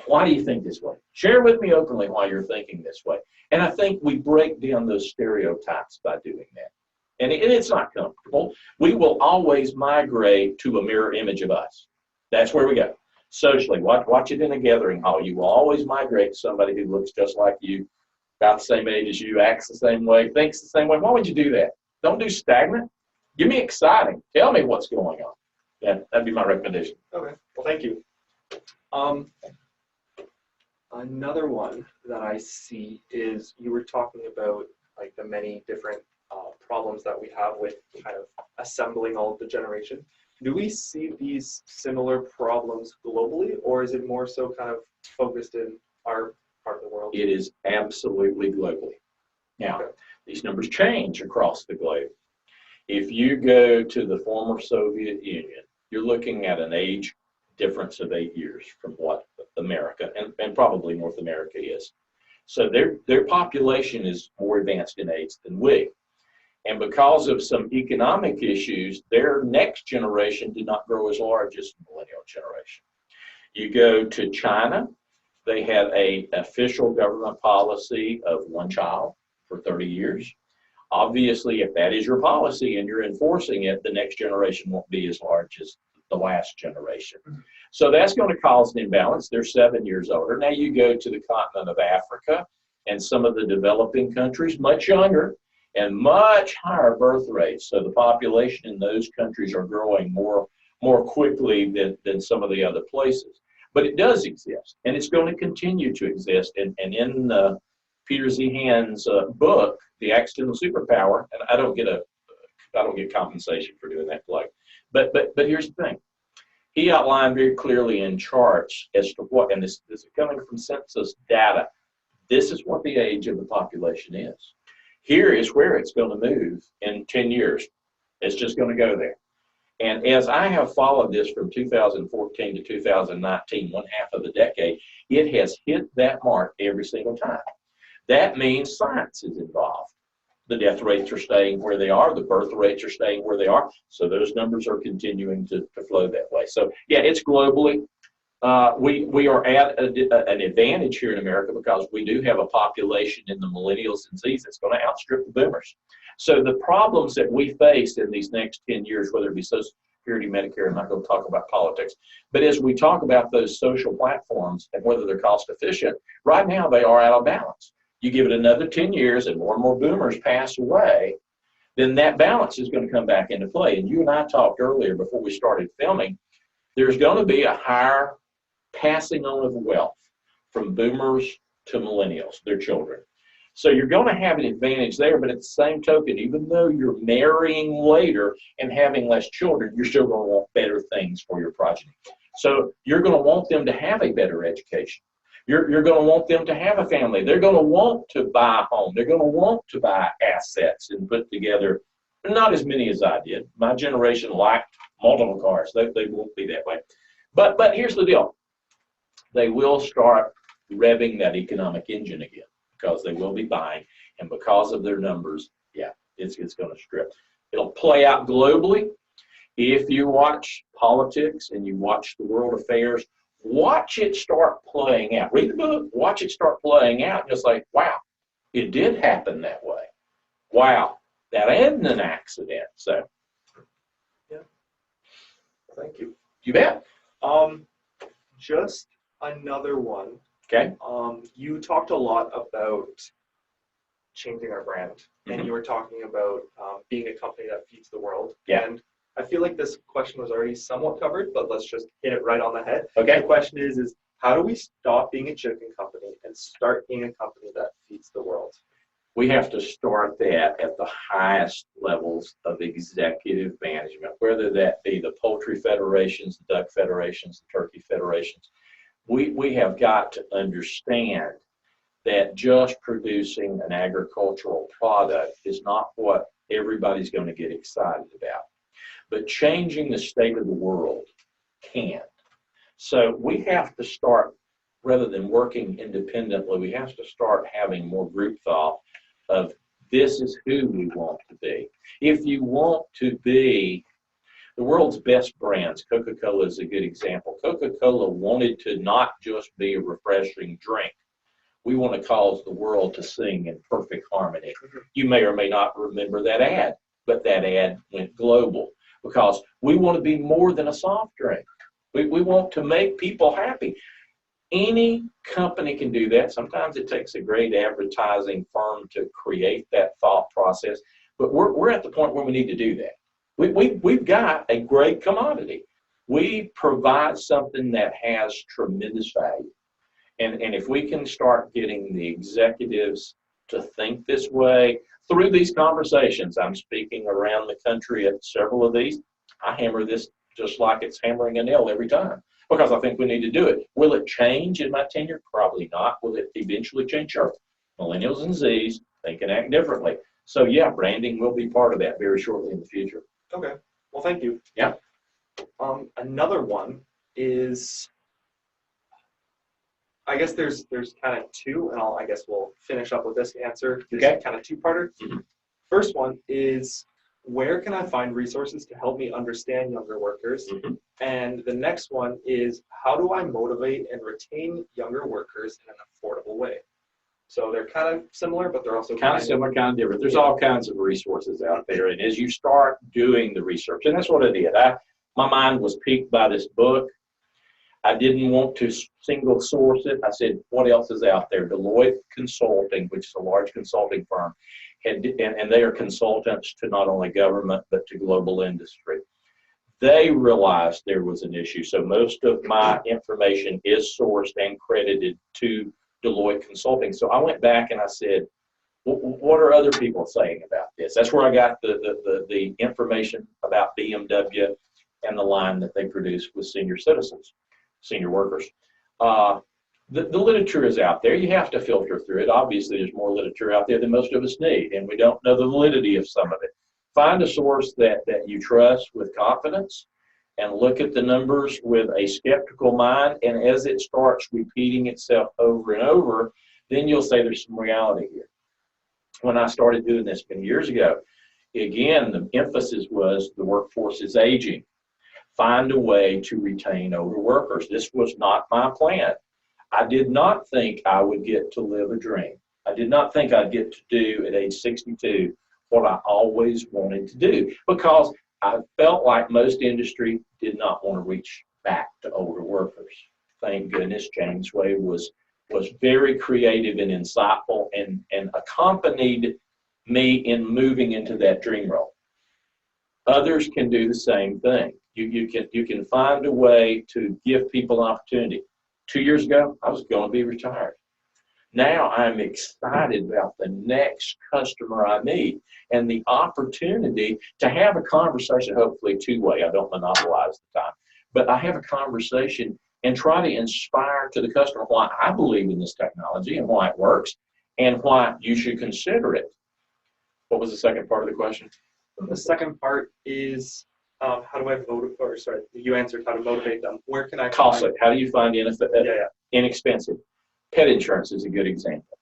Why do you think this way? Share with me openly why you're thinking this way. And I think we break down those stereotypes by doing that. And it's not comfortable. We will always migrate to a mirror image of us. That's where we go. Socially, watch it in a gathering hall. You will always migrate to somebody who looks just like you, about the same age as you, acts the same way, thinks the same way. Why would you do that? Don't do stagnant. Give me exciting. Tell me what's going on. Yeah, that'd be my recommendation. Okay, well, thank you. Another one that I see is you were talking about like the many different problems that we have with kind of assembling all of the generation. Do we see these similar problems globally, or is it more so kind of focused in our part of the world? It is absolutely globally. Now, Okay. these numbers change across the globe. If you go to the former Soviet Union, you're looking at an age difference of 8 years from what America and probably North America is. So their population is more advanced in age than we. And because of some economic issues, their next generation did not grow as large as the millennial generation. You go to China, they had an official government policy of one child for 30 years. Obviously, if that is your policy and you're enforcing it, the next generation won't be as large as the last generation. So that's going to cause an imbalance. They're 7 years older. Now you go to the continent of Africa and some of the developing countries, much younger and much higher birth rates. So the population in those countries are growing more quickly than some of the other places. But it does exist, and it's going to continue to exist. And in Peter Z. Hand's book, The Accidental Superpower, and I don't get compensation for doing that plug. But here's the thing. He outlined very clearly in charts as to what, and this is coming from census data, this is what the age of the population is. Here is where it's going to move in 10 years. It's just going to go there. And as I have followed this from 2014 to 2019, one half of the decade, it has hit that mark every single time. That means science is involved. The death rates are staying where they are. The birth rates are staying where they are. So those numbers are continuing to flow that way. So yeah, it's globally. We are at an advantage here in America because we do have a population in the millennials and Zs that's going to outstrip the boomers. So the problems that we face in these next 10 years, whether it be Social Security, Medicare, I'm not going to talk about politics, but as we talk about those social platforms and whether they're cost efficient, right now they are out of balance. You give it another 10 years and more boomers pass away, then that balance is going to come back into play. And you and I talked earlier before we started filming, there's going to be a higher passing on of wealth from boomers to millennials, their children. So you're going to have an advantage there, but at the same token, even though you're marrying later and having less children, you're still going to want better things for your progeny. So you're going to want them to have a better education. You're going to want them to have a family. They're going to want to buy a home. They're going to want to buy assets and put together, not as many as I did. My generation liked multiple cars. They won't be that way. But here's the deal. They will start revving that economic engine again because they will be buying. And because of their numbers, yeah, it's going to strip. It'll play out globally. If you watch politics and you watch the world affairs, watch it start playing out. Read the book, watch it start playing out. Just like, wow, it did happen that way. Wow, that isn't an accident. So, yeah, thank you. You bet. Just another one. Okay. You talked a lot about changing our brand, and you were talking about being a company that feeds the world. Yeah. And I feel like this question was already somewhat covered, but let's just hit it right on the head. Okay. The question is how do we stop being a chicken company and start being a company that feeds the world? We have to start that at the highest levels of executive management, whether that be the poultry federations, the duck federations, the turkey federations. We have got to understand that just producing an agricultural product is not what everybody's going to get excited about. But changing the state of the world can. So we have to start, rather than working independently, we have to start having more group thought of this is who we want to be. If you want to be the world's best brands, Coca-Cola is a good example. Coca-Cola wanted to not just be a refreshing drink. We want to cause the world to sing in perfect harmony. You may or may not remember that ad, but that ad went global because we want to be more than a soft drink. We want to make people happy. Any company can do that. Sometimes it takes a great advertising firm to create that thought process, but we're at the point where we need to do that. We've got a great commodity. We provide something that has tremendous value. And if we can start getting the executives to think this way through these conversations, I'm speaking around the country at several of these, I hammer this just like it's hammering a nail every time because I think we need to do it. Will it change in my tenure? Probably not. Will it eventually change? Sure. Millennials and Zs, they can act differently. So yeah, branding will be part of that very shortly in the future. Okay. Well, thank you. Yeah. Another one is, I guess there's kind of two, and I guess we'll finish up with this answer. Okay. Kind of two-parter. Mm-hmm. First one is, where can I find resources to help me understand younger workers? Mm-hmm. And the next one is, how do I motivate and retain younger workers in an affordable way? So they're kind of similar, but they're also kind of similar, kind of different. There's all kinds of resources out there, and as you start doing the research, and that's what I did. My mind was piqued by this book. I didn't want to single source it. I said, what else is out there? Deloitte Consulting, which is a large consulting firm, and they are consultants to not only government, but to global industry. They realized there was an issue. So most of my information is sourced and credited to Deloitte Consulting. So I went back and I said, what are other people saying about this? That's where I got the information about BMW and the line that they produce with senior citizens, senior workers. The literature is out there. You have to filter through it. Obviously, there's more literature out there than most of us need, and we don't know the validity of some of it. Find a source that you trust with confidence and look at the numbers with a skeptical mind, and as it starts repeating itself over and over, then you'll say there's some reality here. When I started doing this many years ago, again, the emphasis was the workforce is aging. Find a way to retain older workers. This was not my plan. I did not think I would get to live a dream. I did not think I'd get to do at age 62 what I always wanted to do, because I felt like most industry did not want to reach back to older workers. Thank goodness Jamesway was very creative and insightful and accompanied me in moving into that dream role. Others can do the same thing. You can find a way to give people an opportunity. 2 years ago, I was going to be retired. Now I'm excited about the next customer I meet and the opportunity to have a conversation, hopefully two-way. I don't monopolize the time, but I have a conversation and try to inspire to the customer why I believe in this technology and why it works and why you should consider it. What was the second part of the question? The second part is, how do I motivate, or sorry, you answered how to motivate them. Where can I Costly. How do you find inexpensive? Pet insurance is a good example.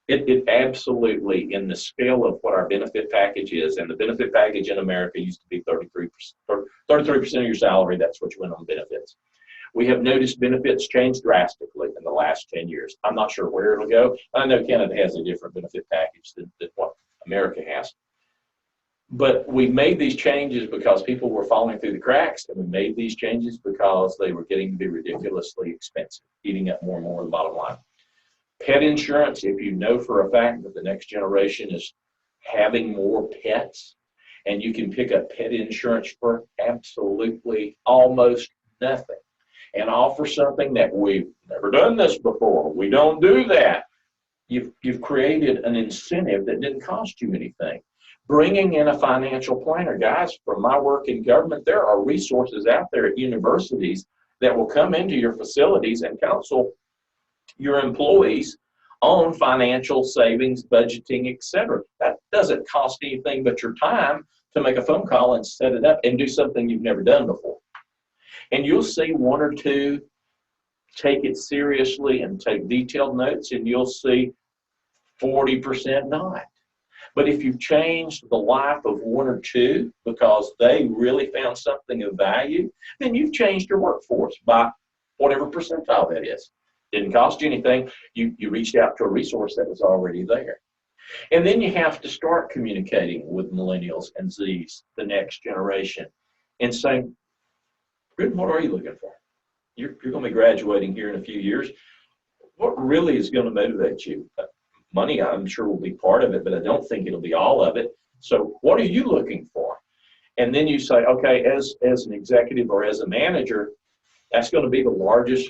It absolutely, in the scale of what our benefit package is, and the benefit package in America used to be 33% of your salary, that's what you went on benefits. We have noticed benefits change drastically in the last 10 years. I'm not sure where it'll go. I know Canada has a different benefit package than what America has. But we made these changes because people were falling through the cracks, and we made these changes because they were getting to be ridiculously expensive, eating up more and more of the bottom line. Pet insurance, if you know for a fact that the next generation is having more pets, and you can pick up pet insurance for absolutely almost nothing, and offer something that we've never done this before. We don't do that. You've created an incentive that didn't cost you anything. Bringing in a financial planner. Guys, from my work in government, there are resources out there at universities that will come into your facilities and counsel your employees on financial savings, budgeting, etc. That doesn't cost anything but your time to make a phone call and set it up and do something you've never done before. And you'll see one or two take it seriously and take detailed notes, and you'll see 40% not. But if you've changed the life of one or two because they really found something of value, then you've changed your workforce by whatever percentile that is. Didn't cost you anything. You reached out to a resource that was already there. And then you have to start communicating with millennials and Zs, the next generation, and saying, what are you looking for? You're going to be graduating here in a few years. What really is going to motivate you? Money, I'm sure, will be part of it, but I don't think it'll be all of it. So what are you looking for? And then you say, okay, as an executive or as a manager, that's going to be the largest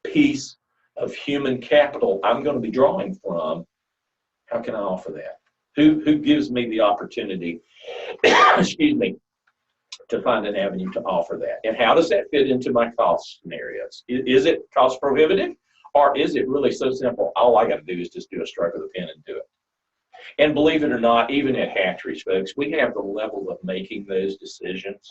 piece of human capital I'm going to be drawing from. How can I offer that? Who gives me the opportunity, excuse me, to find an avenue to offer that? And how does that fit into my cost scenarios? Is it cost prohibitive? Or is it really so simple, all I got to do is just do a stroke of the pen and do it? And believe it or not, even at Hatchery, folks, we have the level of making those decisions.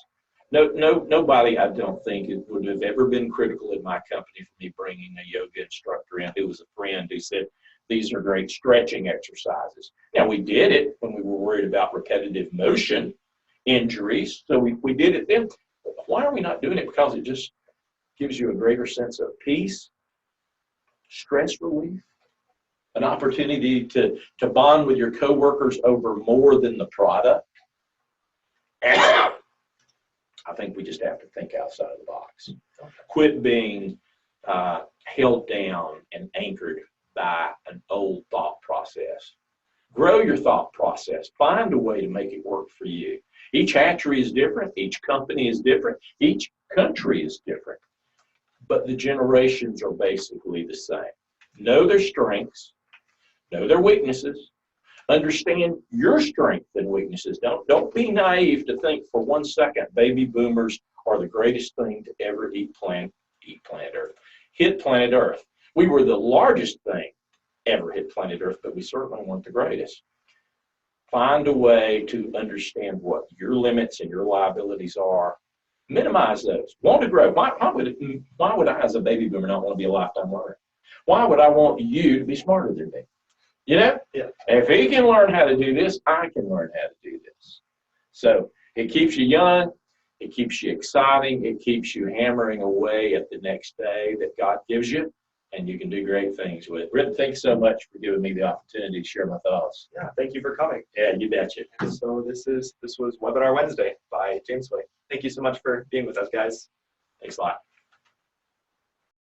Nobody, I don't think, would have ever been critical in my company for me bringing a yoga instructor in who was a friend who said, these are great stretching exercises. Now, we did it when we were worried about repetitive motion injuries, so we did it then. But why are we not doing it? Because it just gives you a greater sense of peace, stress relief, an opportunity to bond with your coworkers over more than the product. And I think we just have to think outside of the box. Quit being held down and anchored by an old thought process. Grow your thought process. Find a way to make it work for you. Each hatchery is different. Each company is different. Each country is different. But the generations are basically the same. Know their strengths, know their weaknesses, understand your strengths and weaknesses. Don't be naive to think for 1 second baby boomers are the greatest thing to ever hit planet Earth. We were the largest thing ever hit planet Earth, but we certainly weren't the greatest. Find a way to understand what your limits and your liabilities are. Minimize those. Want to grow. Why would I, as a baby boomer, not want to be a lifetime learner? Why would I want you to be smarter than me? You know? Yeah. If he can learn how to do this, I can learn how to do this. So it keeps you young. It keeps you exciting. It keeps you hammering away at the next day that God gives you, and you can do great things with it. Britton, thanks so much for giving me the opportunity to share my thoughts. Yeah, thank you for coming. Yeah, you betcha. So this was Webinar Wednesday by Jamesway. Thank you so much for being with us, guys. Thanks a lot.